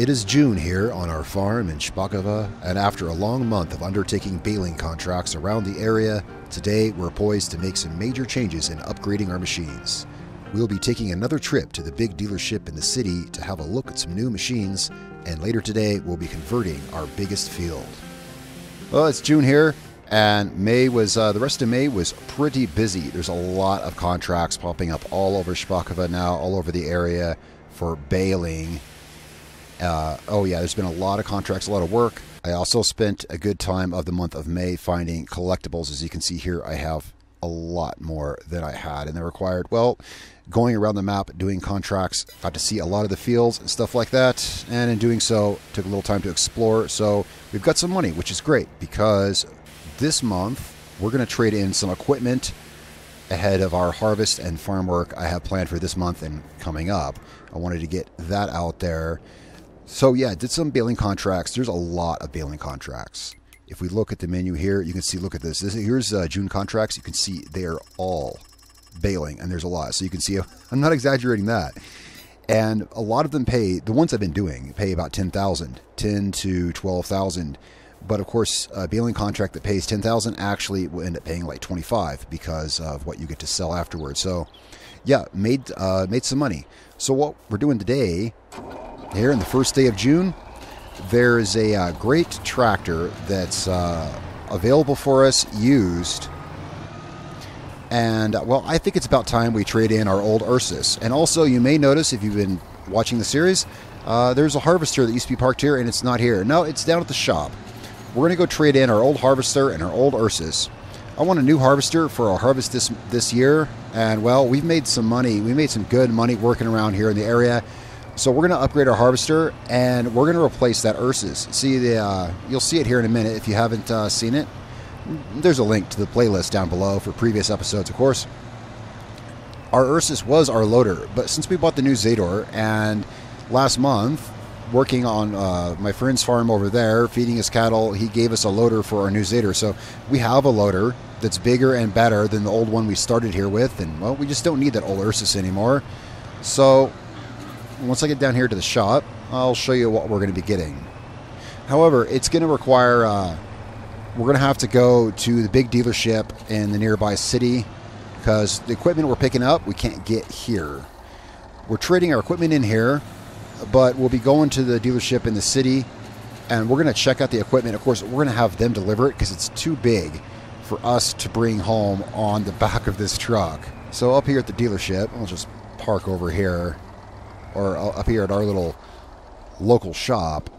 It is June here on our farm in Szpakowo, and after a long month of undertaking baling contracts around the area, today we're poised to make some major changes in upgrading our machines. We'll be taking another trip to the big dealership in the city to have a look at some new machines, and later today we'll be converting our biggest field. Well, it's June here, and the rest of May was pretty busy. There's a lot of contracts popping up all over Szpakowo now, all over the area for baling. There's been a lot of contracts, a lot of work. I also spent a good time of the month of May finding collectibles. As you can see here, I have a lot more than I had, and they required, well, going around the map, doing contracts, got to see a lot of the fields and stuff like that, and in doing so, took a little time to explore. So we've got some money, which is great, because this month we're going to trade in some equipment ahead of our harvest and farm work I have planned for this month and coming up. I wanted to get that out there. So yeah, did some baling contracts. There's a lot of baling contracts. If we look at the menu here, you can see, look at this. Here's June contracts. You can see they are all baling, and there's a lot. So you can see, I'm not exaggerating that. And a lot of them pay, the ones I've been doing, pay about 10,000, 10 to 12,000. But of course, a baling contract that pays 10,000 actually will end up paying like 25 because of what you get to sell afterwards. So yeah, made some money. So what we're doing today, here in the first day of June, there is a great tractor that's available for us, used. And, well, I think it's about time we trade in our old Ursus. And also, you may notice, if you've been watching the series, there's a harvester that used to be parked here, and it's not here. No, it's down at the shop. We're going to go trade in our old harvester and our old Ursus. I want a new harvester for our harvest this year. And, well, we've made some money. We made some good money working around here in the area. So we're going to upgrade our harvester, and we're going to replace that Ursus. See, you'll see it here in a minute if you haven't seen it. There's a link to the playlist down below for previous episodes, of course. Our Ursus was our loader, but since we bought the new VEVOR, and last month, working on my friend's farm over there, feeding his cattle, he gave us a loader for our new VEVOR. So we have a loader that's bigger and better than the old one we started here with, and, well, we just don't need that old Ursus anymore. So once I get down here to the shop, I'll show you what we're going to be getting. However, it's going to require, we're going to have to go to the big dealership in the nearby city, because the equipment we're picking up, we can't get here. We're trading our equipment in here, but we'll be going to the dealership in the city, and we're going to check out the equipment. Of course, we're going to have them deliver it, because it's too big for us to bring home on the back of this truck. So up here at the dealership, I'll just park over here, or up here at our little local shop.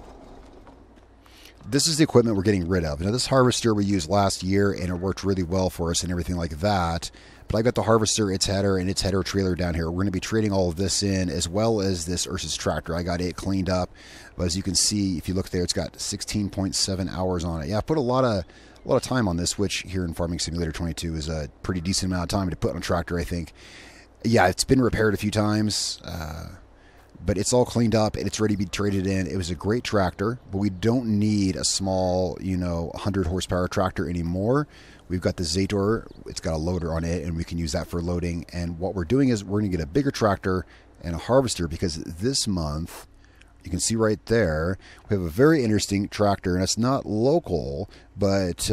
This is the equipment we're getting rid of. Now, this harvester we used last year, and it worked really well for us and everything like that. But I got the harvester, its header, and its header trailer down here. We're going to be trading all of this in, as well as this Ursus tractor. I got it cleaned up. But as you can see, if you look there, it's got 16.7 hours on it. Yeah, I put a lot of time on this, which here in Farming Simulator 22 is a pretty decent amount of time to put on a tractor, I think. Yeah, it's been repaired a few times. But it's all cleaned up and it's ready to be traded in. It was a great tractor, but we don't need a small, 100 horsepower tractor anymore. We've got the VEVOR. It's got a loader on it, and we can use that for loading. And what we're doing is we're going to get a bigger tractor and a harvester, because this month, you can see right there, we have a very interesting tractor, and it's not local, but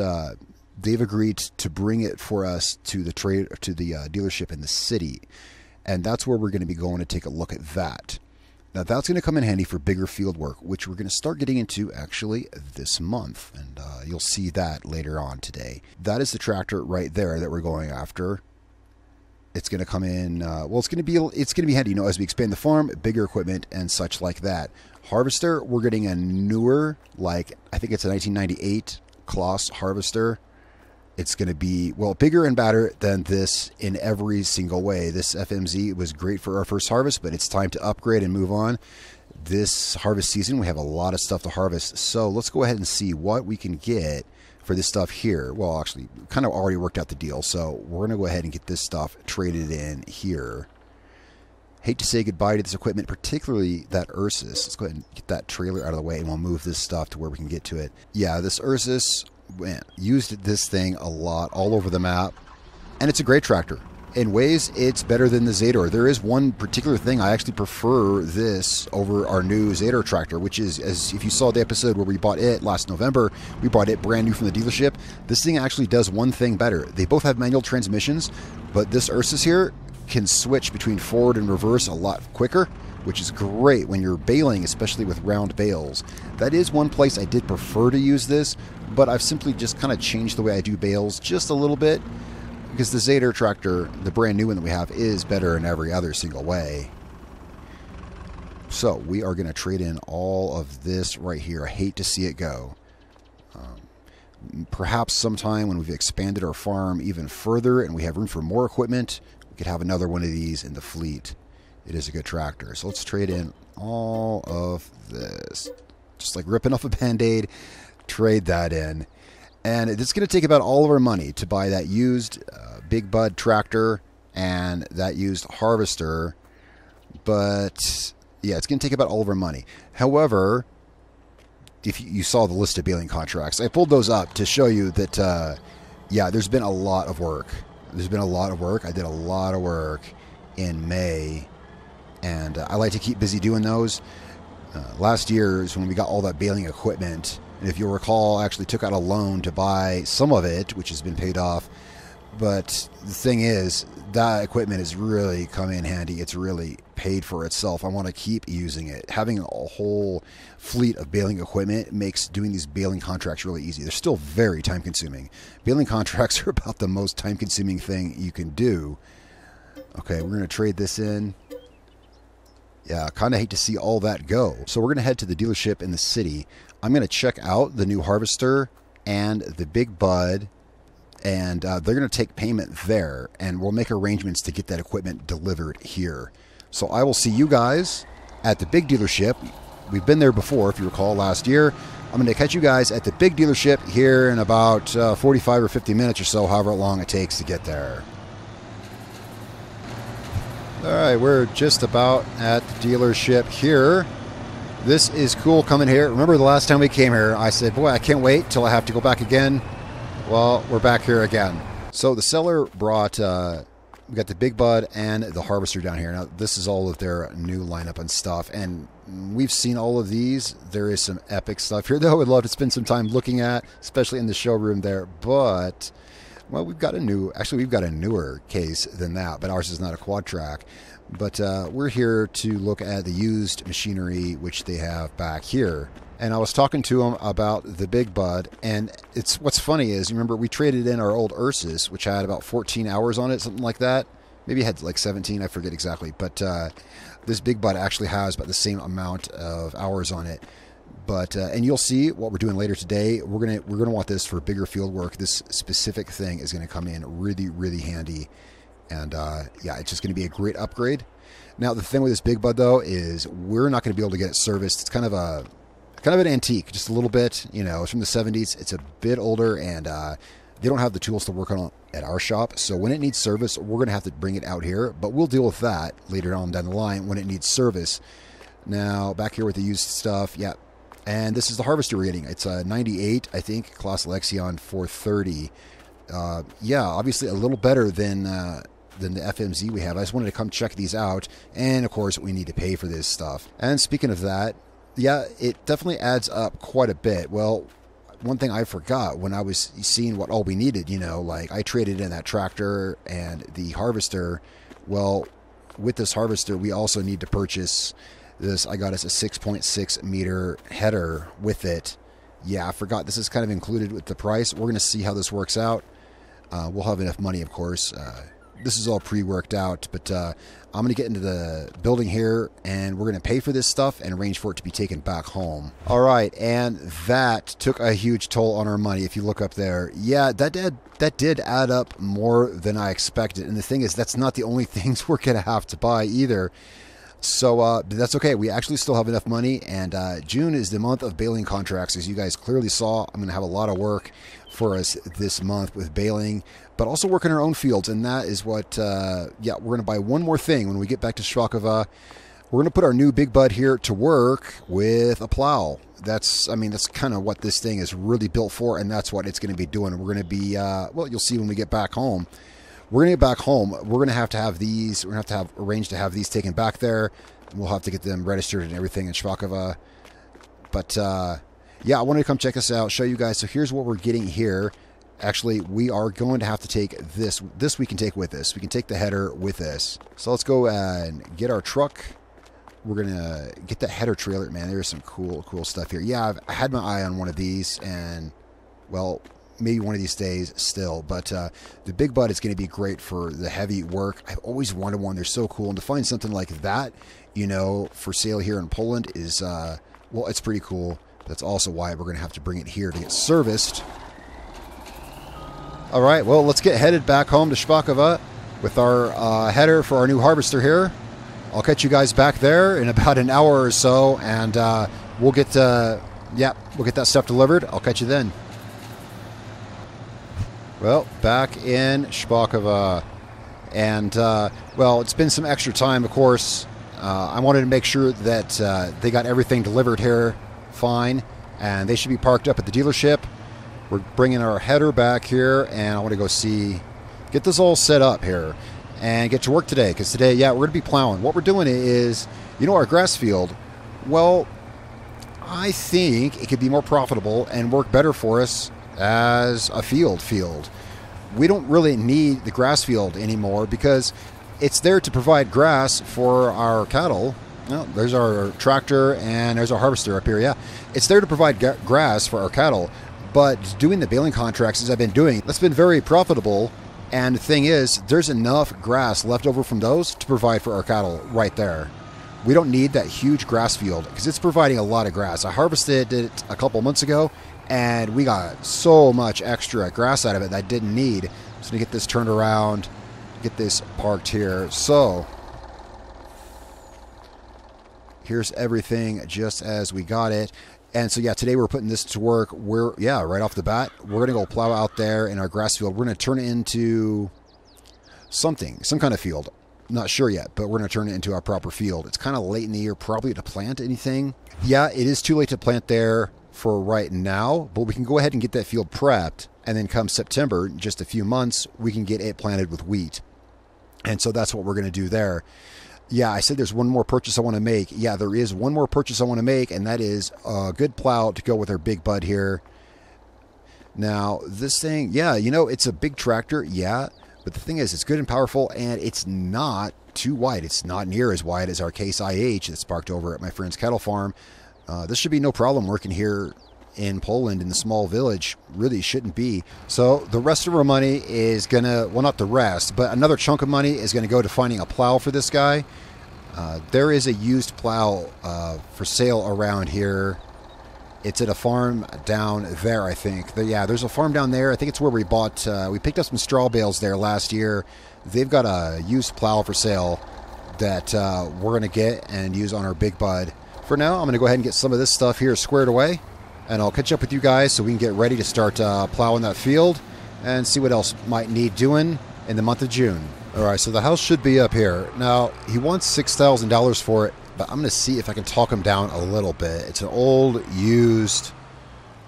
they've agreed to bring it for us to the dealership in the city. And that's where we're going to be going to take a look at that. Now, that's going to come in handy for bigger field work, which we're going to start getting into actually this month. And you'll see that later on today. That is the tractor right there that we're going after. It's going to come in, it's going to be handy, as we expand the farm, bigger equipment and such like that. Harvester, we're getting a newer, I think it's a 1998 Kloss harvester. It's going to be, well, bigger and better than this in every single way. This FMZ was great for our first harvest, but it's time to upgrade and move on. This harvest season, we have a lot of stuff to harvest. So let's go ahead and see what we can get for this stuff here. Well, actually, kind of already worked out the deal. So we're going to go ahead and get this stuff traded in here. Hate to say goodbye to this equipment, particularly that Ursus. Let's go ahead and get that trailer out of the way, and we'll move this stuff to where we can get to it. Yeah, this Ursus, used this thing a lot all over the map, and it's a great tractor. In ways, it's better than the Zador. There is one particular thing I actually prefer this over our new Zador tractor, which is, as if you saw the episode where we bought it last November, we bought it brand new from the dealership. This thing actually does one thing better. They both have manual transmissions, but this Ursus here can switch between forward and reverse a lot quicker, which is great when you're baling, especially with round bales. That is one place I did prefer to use this, but I've simply just kind of changed the way I do bales just a little bit, because the Zador tractor, the brand new one that we have, is better in every other single way. So we are going to trade in all of this right here. I hate to see it go. Perhaps sometime when we've expanded our farm even further and we have room for more equipment, we could have another one of these in the fleet. It is a good tractor. So let's trade in all of this. Just like ripping off a Band-Aid, trade that in. And it's going to take about all of our money to buy that used Big Bud tractor and that used harvester. But yeah, it's going to take about all of our money. However, if you saw the list of baling contracts, I pulled those up to show you that, yeah, there's been a lot of work. There's been a lot of work. I did a lot of work in May, and I like to keep busy doing those. Last year is when we got all that baling equipment. And if you'll recall, I actually took out a loan to buy some of it, which has been paid off. But the thing is, that equipment has really come in handy. It's really paid for itself. I want to keep using it. Having a whole fleet of baling equipment makes doing these baling contracts really easy. They're still very time consuming. Baling contracts are about the most time consuming thing you can do. Okay, we're going to trade this in. Yeah, I kind of hate to see all that go. So we're going to head to the dealership in the city. I'm going to check out the new harvester and the Big Bud, and they're going to take payment there, and we'll make arrangements to get that equipment delivered here. So I will see you guys at the big dealership. We've been there before, if you recall, last year. I'm going to catch you guys at the big dealership here in about 45 or 50 minutes or so, however long it takes to get there. All right, we're just about at the dealership here. This is cool coming here. Remember the last time we came here, I said, boy, I can't wait till I have to go back again. Well, we're back here again. So the seller brought, we got the Big Bud and the harvester down here. Now, this is all of their new lineup and stuff. And we've seen all of these. There is some epic stuff here, though. I'd love to spend some time looking at, especially in the showroom there. But, well, we've got a newer case than that. But ours is not a quad track. But we're here to look at the used machinery, which they have back here. And I was talking to him about the Big Bud, and what's funny is, you remember we traded in our old Ursus, which had about 14 hours on it, something like that. Maybe it had like 17, I forget exactly. But this Big Bud actually has about the same amount of hours on it. But and you'll see what we're doing later today. We're gonna want this for bigger field work. This specific thing is going to come in really, really handy. And yeah, it's just going to be a great upgrade. Now, the thing with this Big Bud, though, is we're not going to be able to get it serviced. It's kind of an antique, just a little bit. You know, it's from the 70s. It's a bit older, and they don't have the tools to work on it at our shop. So when it needs service, we're going to have to bring it out here. But we'll deal with that later on down the line when it needs service. Now, back here with the used stuff, yeah. And this is the harvester rating. It's a 98, I think, Class Lexion 430. Yeah, obviously a little better than the FMZ we have. I just wanted to come check these out, and of course we need to pay for this stuff. And speaking of that, yeah, it definitely adds up quite a bit. Well, one thing I forgot when I was seeing what all we needed, you know, like I traded in that tractor and the harvester. Well, with this harvester, we also need to purchase this. I got us a 6.6 meter header with it. Yeah, I forgot this is kind of included with the price. We're going to see how this works out. We'll have enough money, of course. This is all pre-worked out, but I'm going to get into the building here, and we're going to pay for this stuff and arrange for it to be taken back home. All right, and that took a huge toll on our money. If you look up there, yeah, that did add up more than I expected. And the thing is, that's not the only things we're going to have to buy either. So that's okay. We actually still have enough money, and June is the month of baling contracts. As you guys clearly saw, I'm going to have a lot of work for us this month with baling, but also work in our own fields, and that is what, yeah, we're going to buy one more thing when we get back to Szpakowo. We're going to put our new Big Bud here to work with a plow. That's kind of what this thing is really built for, and that's what it's going to be doing. We're going to be, well, you'll see when we get back home. we're going to get back home. We're going to have these. We're going to have arranged to have these taken back there. We'll have to get them registered and everything in Szpakowo. But yeah, I wanted to come check this out, show you guys. So here's what we're getting here. Actually, we are going to have to take this. This we can take with us. We can take the header with us. So let's go and get our truck. We're going to get that header trailer. Man, there's some cool stuff here. Yeah, I had my eye on one of these, and, well, maybe one of these days still. But the Big Bud is going to be great for the heavy work. I've always wanted one. They're so cool. And to find something like that, you know, for sale here in Poland is, well, it's pretty cool. That's also why we're going to have to bring it here to get serviced. All right, well, let's get headed back home to Szpakowo with our header for our new harvester here. I'll catch you guys back there in about an hour or so, and we'll get we'll get that stuff delivered. I'll catch you then. Well, back in Szpakowo, and well, it's been some extra time, of course. I wanted to make sure that they got everything delivered here fine, and they should be parked up at the dealership. We're bringing our header back here, and I want to go get this all set up here and get to work today, because today, yeah, we're going to be plowing. What we're doing is, you know, our grass field, well, I think it could be more profitable and work better for us as a field. We don't really need the grass field anymore because it's there to provide grass for our cattle. Well, there's our tractor and there's our harvester up here, yeah. It's there to provide grass for our cattle. But doing the baling contracts, as I've been doing, that's been very profitable. And the thing is, there's enough grass left over from those to provide for our cattle right there. We don't need that huge grass field because it's providing a lot of grass. I harvested it a couple months ago, and we got so much extra grass out of it that I didn't need. So to get this turned around, get this parked here. So here's everything just as we got it. And so, yeah, today we're putting this to work. Right off the bat, we're going to go plow out there in our grass field. We're going to turn it into some kind of field. Not sure yet, but we're going to turn it into our proper field. It's kind of late in the year probably to plant anything. Yeah, it is too late to plant there for right now, but we can go ahead and get that field prepped. And then come September, in just a few months, we can get it planted with wheat. And so that's what we're going to do there. Yeah, I said there's one more purchase I want to make. Yeah, there is one more purchase I want to make, and that is a good plow to go with our Big Bud here. Now, this thing, yeah, you know, it's a big tractor, yeah, but the thing is, it's good and powerful, and it's not too wide. It's not near as wide as our Case IH that's parked over at my friend's cattle farm. This should be no problem working here in Poland in the small village. Really shouldn't be. So the rest of our money is gonna, well, not the rest, but another chunk of money is gonna go to finding a plow for this guy. There is a used plow for sale around here. It's at a farm down there, I think. Yeah, there's a farm down there. I think it's where we bought, we picked up some straw bales there last year. They've got a used plow for sale that we're gonna get and use on our Big Bud. For now, I'm gonna go ahead and get some of this stuff here squared away, and I'll catch up with you guys so we can get ready to start plowing that field and see what else might need doing in the month of June. All right, so the house should be up here. Now, he wants $6,000 for it, but I'm going to see if I can talk him down a little bit. It's an old, used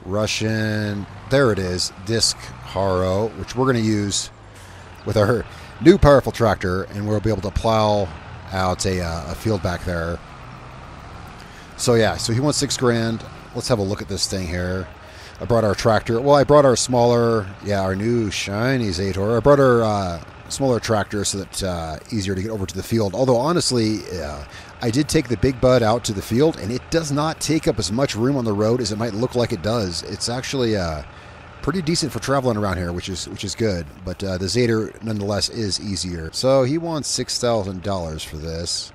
Russian, there it is, Disc Harrow, which we're going to use with our new powerful tractor, and we'll be able to plow out a field back there. So yeah, so he wants $6 grand. Let's have a look at this thing here. I brought our tractor. Well, I brought our smaller, yeah, our new shiny Zator. I brought our smaller tractor so that easier to get over to the field. Although honestly, I did take the Big Bud out to the field, and it does not take up as much room on the road as it might look like it does. It's actually pretty decent for traveling around here, which is good. But the Zator nonetheless is easier. So he wants $6,000 for this.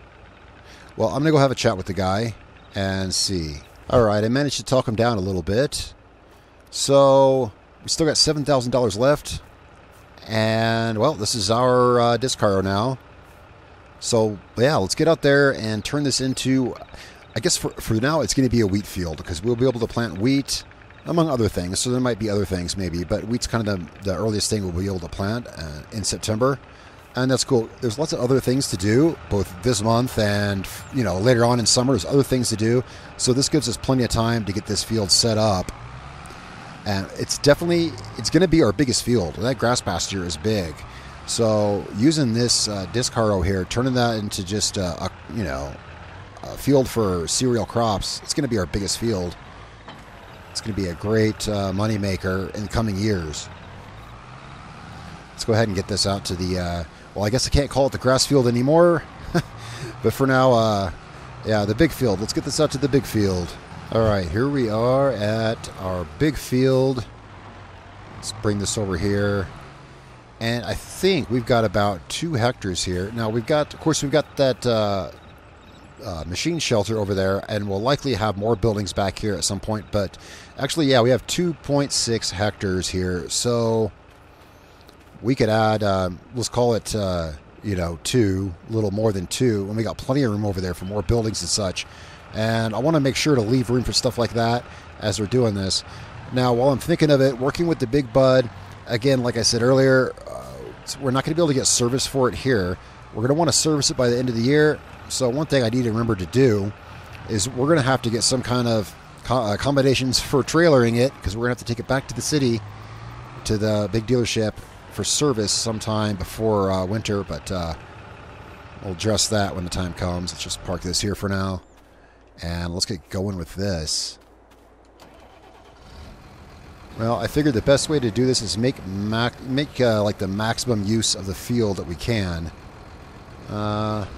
Well, I'm gonna go have a chat with the guy and see. All right, I managed to talk him down a little bit. So we still got $7,000 left. And, well, this is our Disc Harrow now. So, yeah, let's get out there and turn this into, I guess for now, it's going to be a wheat field because we'll be able to plant wheat, among other things. So there might be other things maybe, but wheat's kind of the earliest thing we'll be able to plant in September. And that's cool. There's lots of other things to do, both this month and, you know, later on in summer. There's other things to do. So this gives us plenty of time to get this field set up. And it's going to be our biggest field. That grass pasture is big. So using this Disc Harrow here, turning that into just a field for cereal crops, it's going to be our biggest field. It's going to be a great money maker in the coming years. Let's go ahead and get this out to the, well, I guess I can't call it the grass field anymore, but for now, yeah, the big field. Let's get this out to the big field. All right, here we are at our big field. Let's bring this over here. And I think we've got about 2 hectares here. Now, we've got, of course, we've got that machine shelter over there, and we'll likely have more buildings back here at some point. But actually, yeah, we have 2.6 hectares here. So we could add, let's call it, 2, a little more than 2. And we got plenty of room over there for more buildings and such. And I want to make sure to leave room for stuff like that as we're doing this. Now, while I'm thinking of it, working with the big bud, again, like I said earlier, we're not going to be able to get service for it here. We're going to want to service it by the end of the year. So one thing I need to remember to do is we're going to have to get some kind of accommodations for trailering it, because we're going to have to take it back to the city, to the big dealership for service sometime before winter. But we'll address that when the time comes. Let's just park this here for now. And let's get going with this. Well, I figured the best way to do this is make like the maximum use of the field that we can. Let's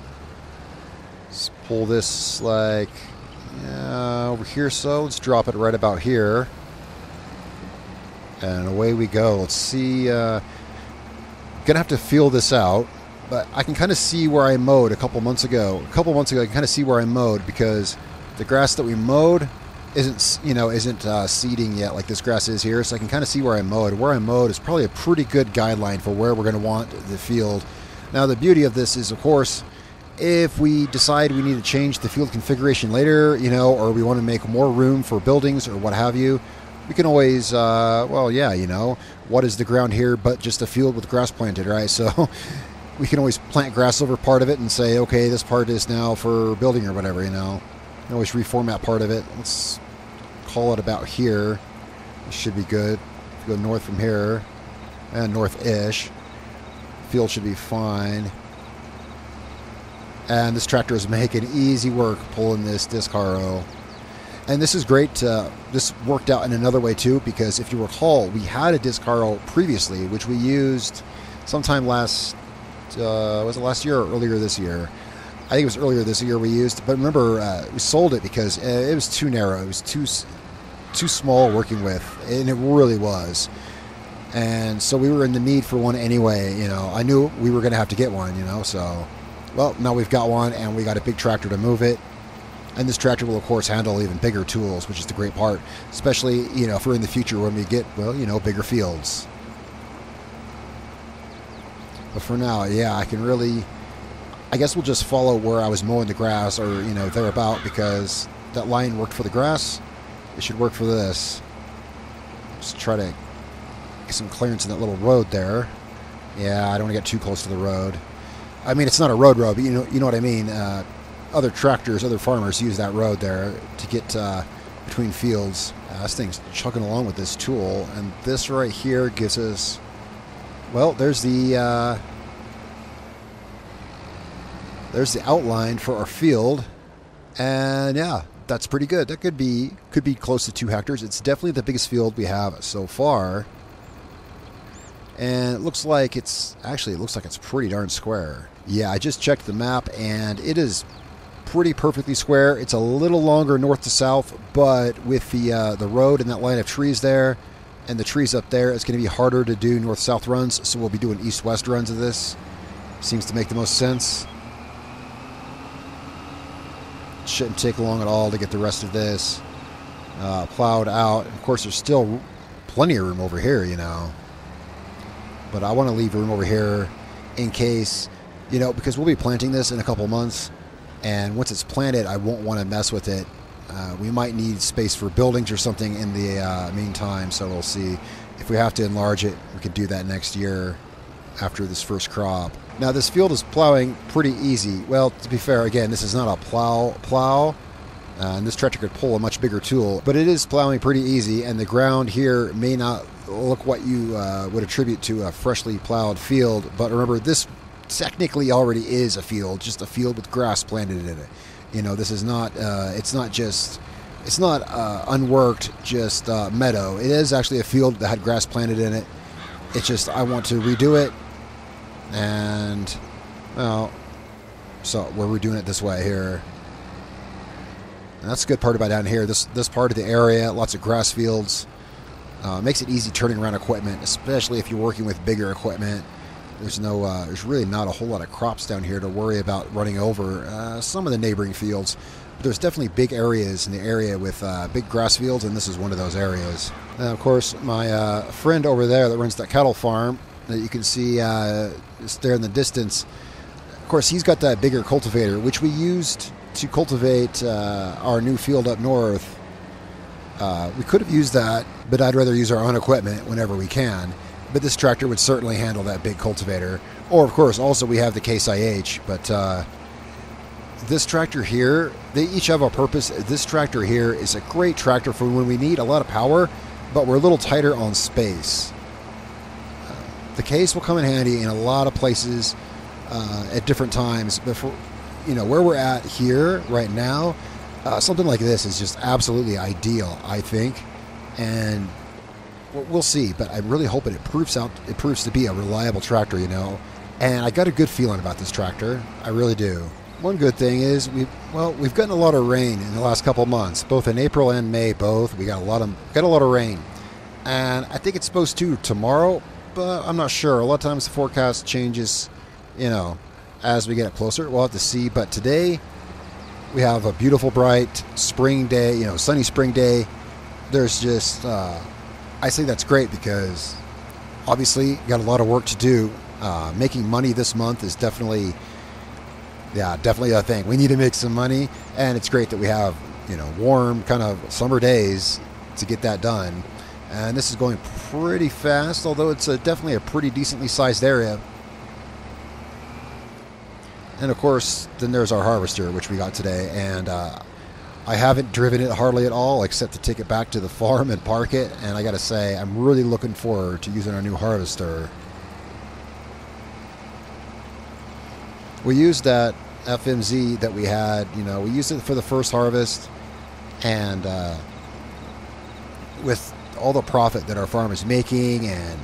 pull this like over here, so let's drop it right about here. And away we go. Let's see. Gonna have to feel this out, but I can kind of see where I mowed a couple months ago. I can kind of see where I mowed, because the grass that we mowed isn't seeding yet like this grass is here, so I can kind of see where I mowed. Where I mowed is probably a pretty good guideline for where we're going to want the field. Now, the beauty of this is, of course, if we decide we need to change the field configuration later, or we want to make more room for buildings or what have you, we can always, what is the ground here but just a field with grass planted, right? So we can always plant grass over part of it and say, okay, this part is now for building or whatever, You can always reformat part of it. Let's call it about here. It should be good. If you go north from here, and north-ish, field should be fine. And this tractor is making easy work pulling this Disc Harrow. And this is great. This worked out in another way too, because if you recall, we had a Disc Harrow previously, which we used sometime was it last year or earlier this year? I think it was earlier this year we used, but remember, we sold it because it was too narrow. It was too small working with, and it really was. And so we were in the need for one anyway. I knew we were going to have to get one, so, well, now we've got one, and we got a big tractor to move it. And this tractor will, of course, handle even bigger tools, which is the great part, especially, if we're in the future when we get, bigger fields. But for now, yeah, I guess we'll just follow where I was mowing the grass, or, thereabout, because that line worked for the grass. It should work for this. Just try to get some clearance in that little road there. Yeah, I don't want to get too close to the road. I mean, it's not a road, but you know what I mean. Other tractors, other farmers use that road there to get between fields. This thing's chugging along with this tool, and this right here gives us, well, there's the outline for our field, and yeah, that's pretty good. That could be close to 2 hectares. It's definitely the biggest field we have so far, and it looks like it's pretty darn square. Yeah, I just checked the map, and it is pretty perfectly square. It's a little longer north to south, but with the road and that line of trees there, and the trees up there, it's going to be harder to do north-south runs. So we'll be doing east-west runs of this. Seems to make the most sense. Shouldn't take long at all to get the rest of this plowed out. Of course, there's still plenty of room over here, but I want to leave room over here in case, because we'll be planting this in a couple months, and once it's planted, I won't want to mess with it. We might need space for buildings or something in the meantime, so we'll see. If we have to enlarge it, we could do that next year after this first crop. Now, this field is plowing pretty easy. Well, to be fair, again, this is not a plow, And this tractor could pull a much bigger tool, but it is plowing pretty easy, and the ground here may not look what you would attribute to a freshly plowed field. But remember, this technically already is a field, just a field with grass planted in it. You know, this is not, it's not unworked, just meadow. It is actually a field that had grass planted in it. It's just, I want to redo it, and, well, so we're redoing it this way here. And that's the good part about down here. This part of the area, lots of grass fields, makes it easy turning around equipment, especially if you're working with bigger equipment. There's really not a whole lot of crops down here to worry about running over some of the neighboring fields. But there's definitely big areas in the area with big grass fields, and this is one of those areas. And of course, my friend over there that runs that cattle farm that you can see just there in the distance, of course, he's got that bigger cultivator, which we used to cultivate our new field up north. We could have used that, but I'd rather use our own equipment whenever we can. But this tractor would certainly handle that big cultivator. Or, of course, also we have the Case IH. But this tractor here, they each have a purpose. This tractor here is a great tractor for when we need a lot of power, but we're a little tighter on space. The Case will come in handy in a lot of places at different times. But for, you know, where we're at here right now, something like this is just absolutely ideal, I think. And we'll see, but I'm really hoping it proves to be a reliable tractor, you know. And I got a good feeling about this tractor. I really do. One good thing is we've gotten a lot of rain in the last couple of months, both in April and May. Both we got a lot of rain, and I think it's supposed to tomorrow, but I'm not sure. A lot of times the forecast changes, you know, as we get closer. We'll have to see. But today we have a beautiful, bright spring day. You know, sunny spring day. There's just I say that's great because obviously got a lot of work to do. Making money this month is definitely a thing. We need to make some money, and it's great that we have, you know, warm kind of summer days to get that done. And this is going pretty fast, although it's definitely a pretty decently sized area. And of course, then there's our harvester, which we got today, and I haven't driven it hardly at all, except to take it back to the farm and park it. And I got to say, I'm really looking forward to using our new harvester. We used that FMZ that we had, you know, we used it for the first harvest, and with all the profit that our farm is making and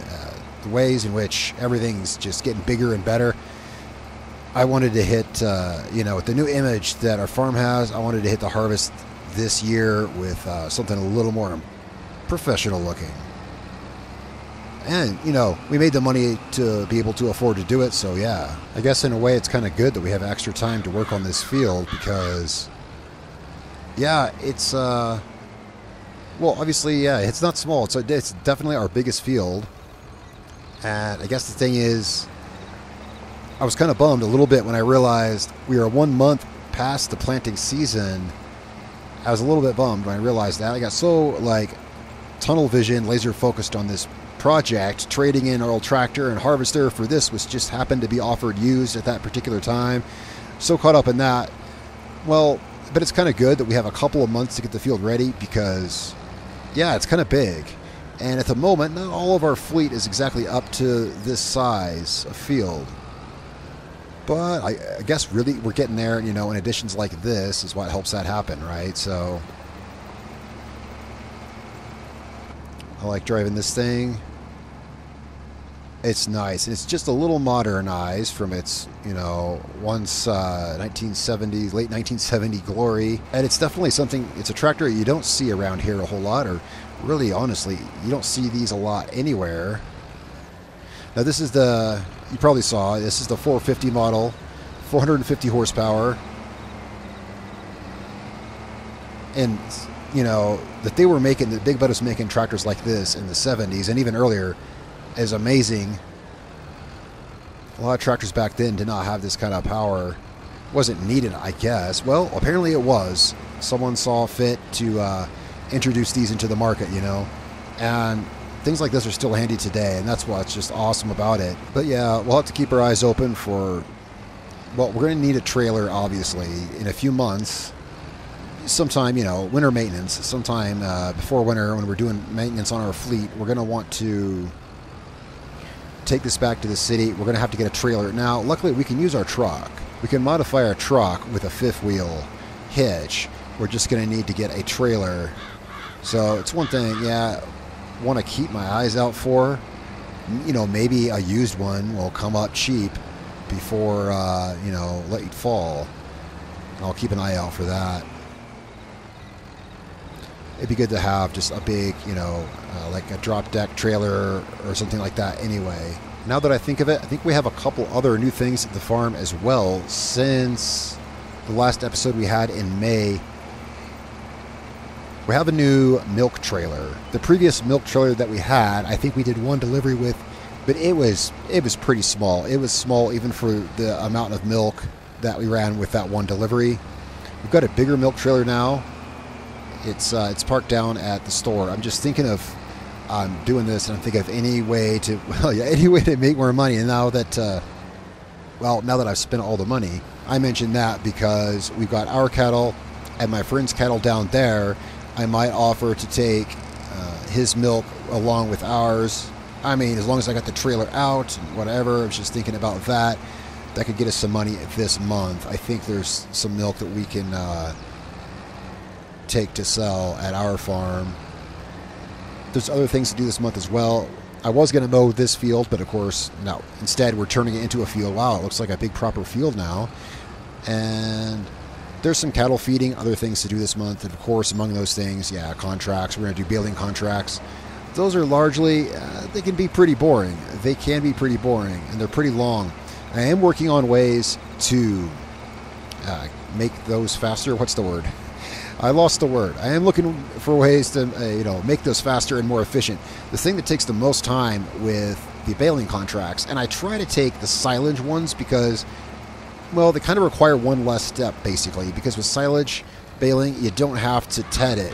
the ways in which everything's just getting bigger and better, I wanted to hit, you know, with the new image that our farm has, I wanted to hit the harvest this year with something a little more professional looking. And, you know, we made the money to be able to afford to do it, so yeah. I guess in a way it's kind of good that we have extra time to work on this field because, yeah, it's, well, obviously, yeah, it's not small. It's definitely our biggest field. And I guess the thing is, I was kind of bummed a little bit when I realized we were 1 month past the planting season. I was a little bit bummed when I realized that. I got so, like, tunnel vision, laser focused on this project, trading in our old tractor and harvester for this, which just happened to be offered used at that particular time. So caught up in that. Well, but it's kind of good that we have a couple of months to get the field ready because, yeah, it's kind of big. And at the moment, not all of our fleet is exactly up to this size of field. But I guess really we're getting there, you know, and additions like this is what helps that happen, right? So I like driving this thing. It's nice. It's just a little modernized from its, you know, once 1970s, late 1970 glory. And it's definitely something, it's a tractor you don't see around here a whole lot, or really, honestly, you don't see these a lot anywhere. Now this is the, you probably saw, this is the 450 model, 450 horsepower. And, you know, that they were making, that Big Bud was making tractors like this in the 70s and even earlier is amazing. A lot of tractors back then did not have this kind of power. Wasn't needed, I guess. Well, apparently it was. Someone saw fit to introduce these into the market, you know. And things like this are still handy today, and that's what's just awesome about it. But yeah, we'll have to keep our eyes open for, well, we're going to need a trailer, obviously, in a few months. sometime, winter maintenance, sometime before winter when we're doing maintenance on our fleet, we're going to want to take this back to the city. We're going to have to get a trailer. Now, luckily, we can use our truck. We can modify our truck with a fifth wheel hitch. We're just going to need to get a trailer. So it's one thing, want to keep my eyes out for. Maybe a used one will come up cheap before, late fall. I'll keep an eye out for that. It'd be good to have just a big, like a drop deck trailer or something like that anyway. Now that I think of it, I think we have a couple other new things at the farm as well since the last episode we had in May. We have a new milk trailer. The previous milk trailer that we had, I think we did one delivery with, but it was pretty small. It was small even for the amount of milk that we ran with that one delivery. We've got a bigger milk trailer now. It's parked down at the store. I'm just thinking of doing this, and I'm thinking of any way to make more money. And now that now that I've spent all the money, I mentioned that because we've got our cattle and my friend's cattle down there. I might offer to take his milk along with ours. I mean, as long as I got the trailer out and whatever. I was just thinking about that. That could get us some money this month. I think there's some milk that we can take to sell at our farm. There's other things to do this month as well. I was going to mow this field, but of course, no. Instead, we're turning it into a field. Wow, it looks like a big proper field now. And there's some cattle feeding, other things to do this month. And of course, among those things, contracts. We're going to do baling contracts. Those are largely, they can be pretty boring. They can be pretty boring, and they're pretty long. I am working on ways to make those faster. What's the word? I lost the word. I am looking for ways to, make those faster and more efficient. The thing that takes the most time with the baling contracts, and I try to take the silage ones because, they kind of require one less step, basically. Because with silage baling, you don't have to ted it.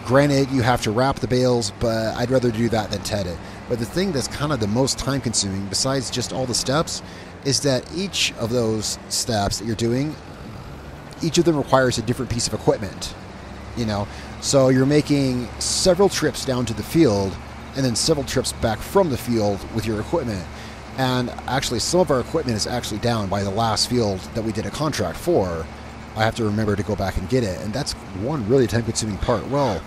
Granted, you have to wrap the bales, but I'd rather do that than ted it. But the thing that's kind of the most time-consuming, besides just all the steps, is that each of those steps that you're doing, each of them requires a different piece of equipment, So you're making several trips down to the field and then several trips back from the field with your equipment. And actually, some of our equipment is actually down by the last field that we did a contract for. I have to remember to go back and get it. And that's one really time-consuming part. Well,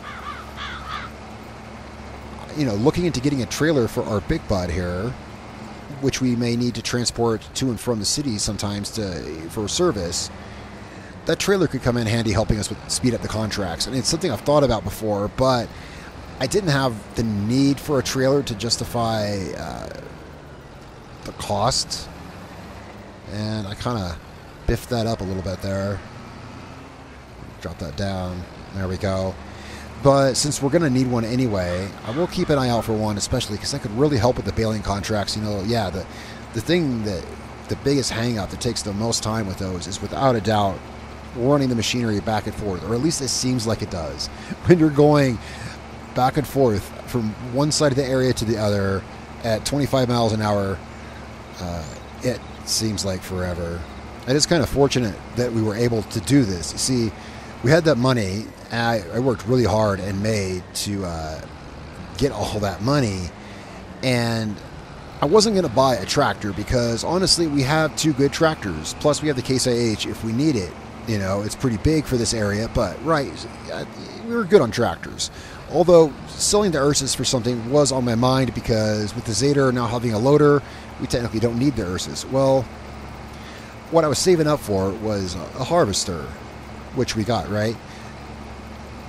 looking into getting a trailer for our big bud here, which we may need to transport to and from the city sometimes for service, that trailer could come in handy helping us speed up the contracts. And it's something I've thought about before, but I didn't have the need for a trailer to justify the cost. And I kind of biffed that up a little bit there. Drop that down. There we go. But since we're going to need one anyway, I will keep an eye out for one, especially because that could really help with the baling contracts. The thing that the biggest hang-up that takes the most time with those is without a doubt running the machinery back and forth, or at least it seems like it does. When you're going back and forth from one side of the area to the other at 25 miles an hour, it seems like forever. And it's kind of fortunate that we were able to do this. You see, we had that money, and I worked really hard in May to get all that money, and I wasn't going to buy a tractor because, honestly, we have two good tractors. Plus, we have the Case IH if we need it. It's pretty big for this area, but, we were good on tractors. Although, selling the Ursus for something was on my mind because with the Zader now having a loader, we technically don't need the Ursus. Well, what I was saving up for was a harvester, which we got, right?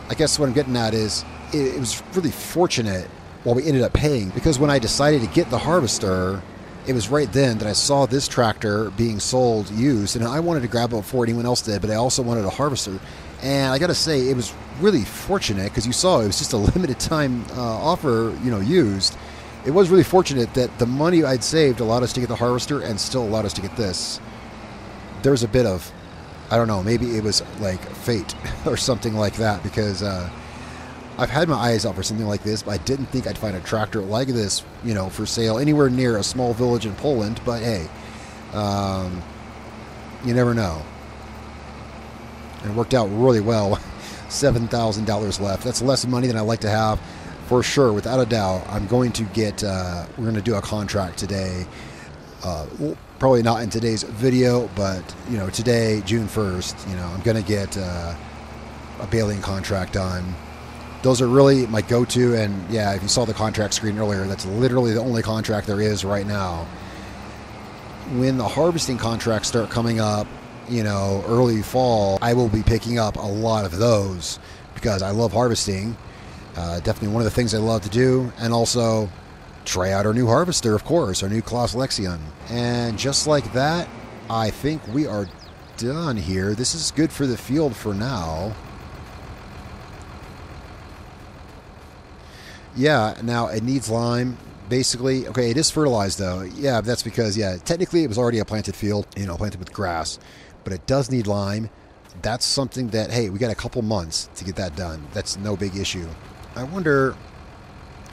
I guess what I'm getting at is it was really fortunate what we ended up paying, because when I decided to get the harvester, it was right then that I saw this tractor being sold used, and I wanted to grab it before anyone else did, but I also wanted a harvester. And I got to say, it was really fortunate because you saw it was just a limited time offer, used. It was really fortunate that the money I'd saved allowed us to get the harvester and still allowed us to get this. There was a bit of, I don't know, maybe it was like fate or something like that, because I've had my eyes out for something like this, but I didn't think I'd find a tractor like this, for sale anywhere near a small village in Poland. But hey, you never know. And it worked out really well. $7,000 left. That's less money than I like to have, for sure, without a doubt. I'm going to get, we're going to do a contract today. Well, probably not in today's video, but, you know, today, June 1st, you know, I'm going to get a baling contract done. Those are really my go-to, and yeah, if you saw the contract screen earlier, that's literally the only contract there is right now. When the harvesting contracts start coming up, you know, early fall, I will be picking up a lot of those because I love harvesting. Definitely one of the things I love to do, and also try out our new harvester, of course, our new Claas Lexion. And just like that, I think we are done here. This is good for the field for now. Yeah, now it needs lime. Basically, okay, it is fertilized though. Yeah, that's because, yeah, technically it was already a planted field, you know, planted with grass. But it does need lime. That's something that, hey, we got a couple months to get that done. That's no big issue. I wonder,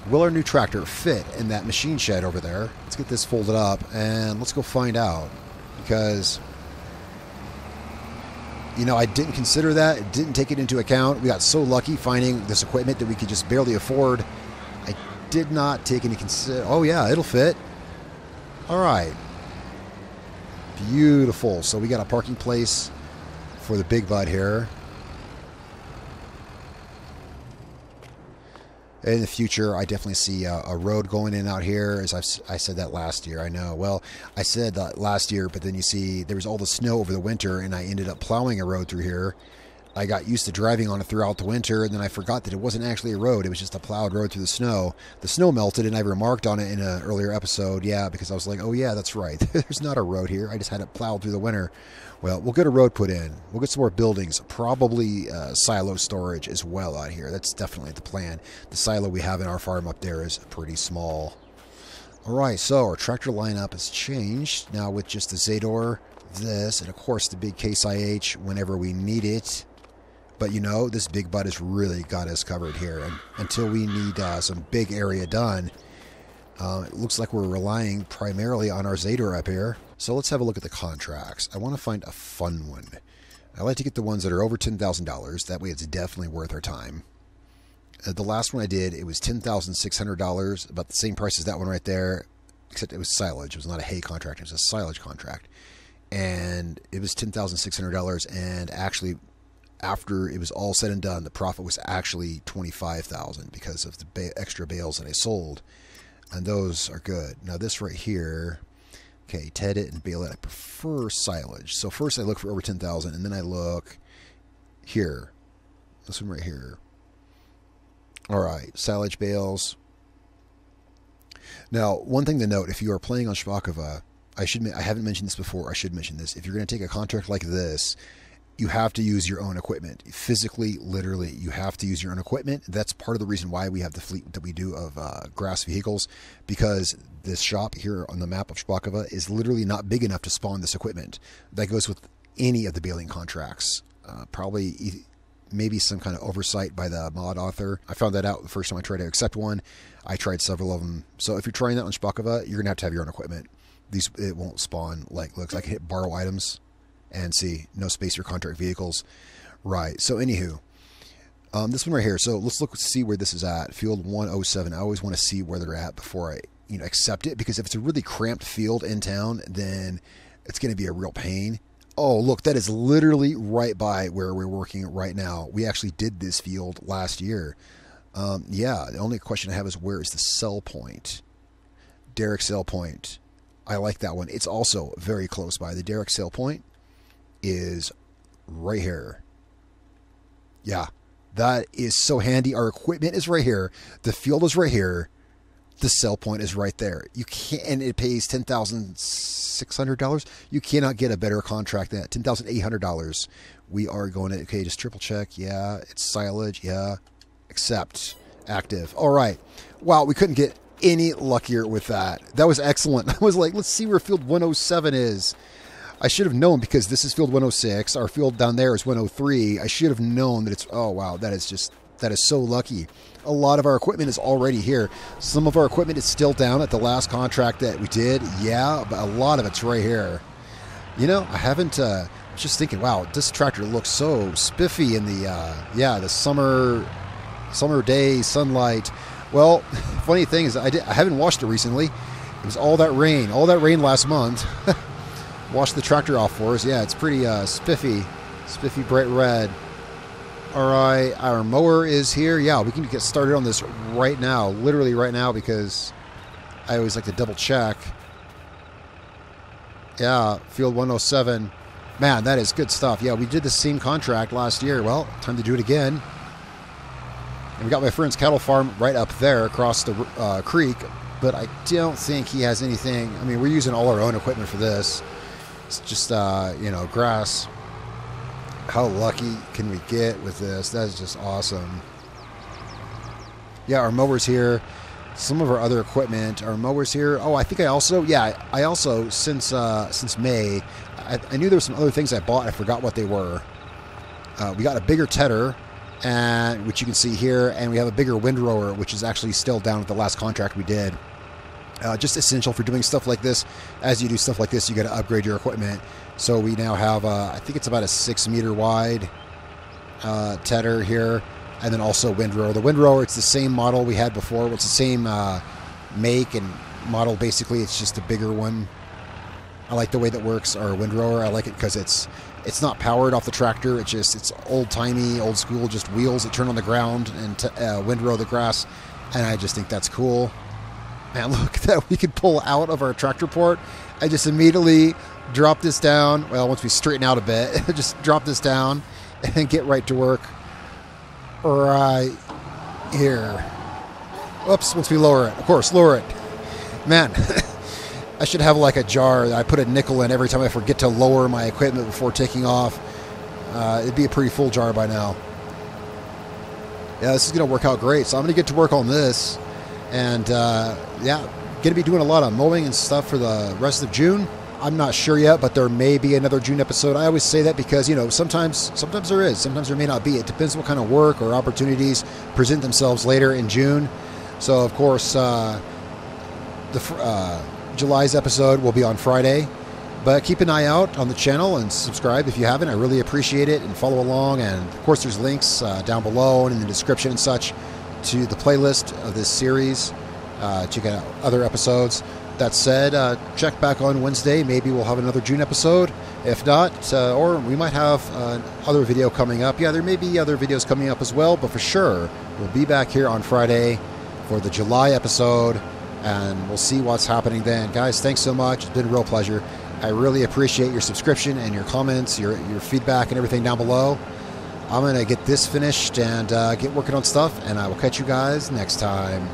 will our new tractor fit in that machine shed over there? Let's get this folded up and let's go find out. Because, you know, I didn't consider that. Didn't take it into account. We got so lucky finding this equipment that we could just barely afford. I did not take into consideration. Oh, yeah, it'll fit. All right. Beautiful. So we got a parking place for the big bud here. In the future, I definitely see a road going in out here. As I said that last year, I know. Well, I said that last year, but then you see there was all the snow over the winter, and I ended up plowing a road through here. I got used to driving on it throughout the winter, and then I forgot that it wasn't actually a road. It was just a plowed road through the snow. The snow melted, and I remarked on it in an earlier episode. Yeah, because I was like, oh yeah, that's right. There's not a road here. I just had it plowed through the winter. Well, we'll get a road put in. We'll get some more buildings, probably silo storage as well out here. That's definitely the plan. The silo we have in our farm up there is pretty small. All right, so our tractor lineup has changed now with just the Zador, this, and of course the big Case IH whenever we need it. But you know, this big bud has really got us covered here. And until we need some big area done, it looks like we're relying primarily on our Zador up here. So let's have a look at the contracts. I want to find a fun one. I like to get the ones that are over $10,000. That way it's definitely worth our time. The last one I did, it was $10,600, about the same price as that one right there, except it was silage. It was not a hay contract. It was a silage contract. And it was $10,600, and actually, after it was all said and done, the profit was actually $25,000 because of the extra bales that I sold, and those are good. Now this right here, okay, ted it and bale it. I prefer silage. So first I look for over 10,000, and then I look here, this one right here. All right, silage bales. Now, one thing to note: if you are playing on Szpakowo, I haven't mentioned this before. I should mention this. If you're going to take a contract like this, you have to use your own equipment. Physically, literally, you have to use your own equipment. That's part of the reason why we have the fleet that we do of grass vehicles, because this shop here on the map of Szpakowo is literally not big enough to spawn this equipment. That goes with any of the baling contracts. Probably maybe some kind of oversight by the mod author. I found that out the first time I tried to accept one. I tried several of them. So if you're trying that on Szpakowo, you're going to have your own equipment. It won't spawn like looks. I can hit borrow items and see no space for contract vehicles. Right. So anywho, this one right here. So let's see where this is at. Field 107. I always want to see where they're at before I, you know, accept it, because if it's a really cramped field in town, then it's going to be a real pain. Oh, look, that is literally right by where we're working right now. We actually did this field last year. Yeah, the only question I have is, where is the sell point? Derrick sell point. I like that one. It's also very close by. The Derrick sell point is right here. Yeah, that is so handy. Our equipment is right here. The field is right here. The sell point is right there. You can't, and it pays $10,600. You cannot get a better contract than that. $10,800. We are going to, okay, just triple check. Yeah, it's silage. Yeah, accept, active. All right. Wow, we couldn't get any luckier with that. That was excellent. I was like, let's see where field 107 is. I should have known, because this is field 106. Our field down there is 103. I should have known that it's, oh wow, that is so lucky. A lot of our equipment is already here. Some of our equipment is still down at the last contract that we did. Yeah, but a lot of it's right here. You know, I haven't, just thinking, wow, this tractor looks so spiffy in the the summer day sunlight. Well, funny thing is, I haven't washed it recently. It was all that rain last month. Washed the tractor off for us. Yeah, it's pretty spiffy bright red. All right, our mower is here. Yeah, we can get started on this right now, literally right now, because I always like to double check. Yeah, field 107. Man, that is good stuff. Yeah, we did the same contract last year. Well, time to do it again. And we got my friend's cattle farm right up there across the creek, but I don't think he has anything. I mean, we're using all our own equipment for this. It's just, grass. How lucky can we get with this? That is just awesome. Yeah, our mower's here. Some of our other equipment, our mowers here. Oh, I think I also, since May, I knew there were some other things I bought. I forgot what they were. We got a bigger tedder, which you can see here, and we have a bigger windrower, which is actually still down with the last contract we did. Just essential for doing stuff like this. As you do stuff like this, you got to upgrade your equipment. So we now have, I think it's about a 6-meter wide tedder here. And then also windrower. The windrower, it's the same model we had before. It's the same make and model, basically. It's just a bigger one. I like the way that works, our windrower. I like it because it's not powered off the tractor. It's old-timey, old school, just wheels that turn on the ground and windrow the grass. And I just think that's cool. Man, look at that. We can pull out of our tractor port. I just immediately drop this down. Well, once we straighten out a bit, just drop this down and get right to work. Right here. Oops, once we lower it. Of course, lower it. Man, I should have like a jar that I put a nickel in every time I forget to lower my equipment before taking off. It'd be a pretty full jar by now. Yeah, this is going to work out great. So I'm going to get to work on this. And, going to be doing a lot of mowing and stuff for the rest of June. I'm not sure yet, but there may be another June episode. I always say that because, sometimes there is. Sometimes there may not be. It depends what kind of work or opportunities present themselves later in June. So, of course, July's episode will be on Friday. But keep an eye out on the channel and subscribe if you haven't. I really appreciate it, and follow along. And, of course, there's links down below and in the description and such to the playlist of this series. Check out other episodes. That said, check back on Wednesday. Maybe we'll have another June episode. If not, or we might have other video coming up. Yeah, there may be other videos coming up as well, but for sure, we'll be back here on Friday for the July episode, and we'll see what's happening then. Guys, thanks so much. It's been a real pleasure. I really appreciate your subscription and your comments, your feedback and everything down below. I'm going to get this finished and get working on stuff, and I will catch you guys next time.